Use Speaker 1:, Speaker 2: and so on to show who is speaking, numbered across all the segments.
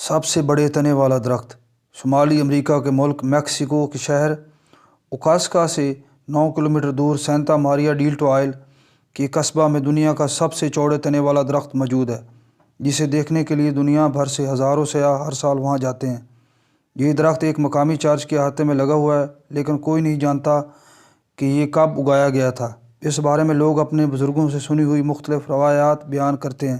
Speaker 1: سب سے بڑے تنے والا درخت شمالی امریکہ کے ملک میکسیکو کے شہر اوکاسکا سے 9 کلومیٹر دور سینتا ماریا ڈیل ٹوائل کے قصبہ میں دنیا کا سب سے چوڑے تنے والا درخت موجود ہے، جسے دیکھنے کے لیے دنیا بھر سے ہزاروں سیاح ہر سال وہاں جاتے ہیں۔ یہ درخت ایک مقامی چرچ کے احاطے میں لگا ہوا ہے، لیکن کوئی نہیں جانتا کہ یہ کب اگایا گیا تھا۔ اس بارے میں لوگ اپنے بزرگوں سے سنی ہوئی مختلف روایات بیان کرتے ہیں،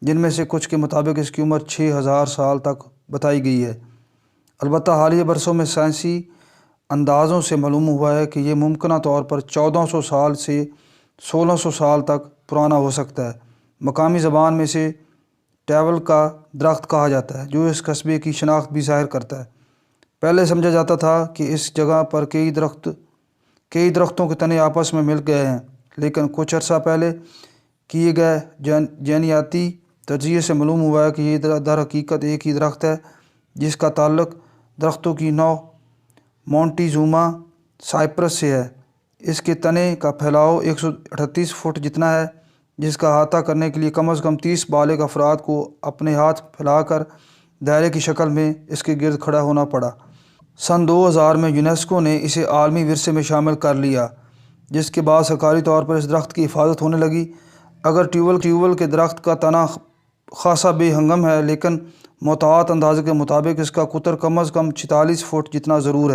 Speaker 1: جن میں سے کچھ کے مطابق اس کی عمر 6000 سال تک بتائی گئی ہے۔ البتہ حالیہ برسوں میں سائنسی اندازوں سے معلوم ہوا ہے کہ یہ ممکنہ طور پر 1400 سال سے 1600 سال تک پرانا ہو سکتا ہے۔ مقامی زبان میں اسے ٹیول کا درخت کہا جاتا ہے، جو اس قصبے کی شناخت بھی ظاہر کرتا ہے۔ پہلے سمجھا جاتا تھا کہ اس جگہ پر کئی درختوں کے تنے آپس میں مل گئے ہیں، لیکن کچھ عرصہ پہلے کیے گئے جینیاتی تجزیے سے معلوم ہوا ہے کہ یہ در حقیقت ایک ہی درخت ہے، جس کا تعلق درختوں کی نوع مونٹیزوما سائپرس سے ہے۔ اس کے تنے کا پھیلاؤ 138 فٹ جتنا ہے، جس کا احاطہ کرنے کے لیے کم از کم 30 بالغ افراد کو اپنے ہاتھ پھیلا کر دائرے کی شکل میں اس کے گرد کھڑا ہونا پڑا۔ سن 2000 میں یونیسکو نے اسے عالمی ورثے میں شامل کر لیا، جس کے بعد سرکاری طور پر اس درخت کی حفاظت ہونے لگی۔ اگر ٹیول کے درخت کا تنا خاصا بے ہنگم ہے، لیکن محتاط اندازے کے مطابق اس کا قطر کم از کم 46 فٹ جتنا ضرور ہے۔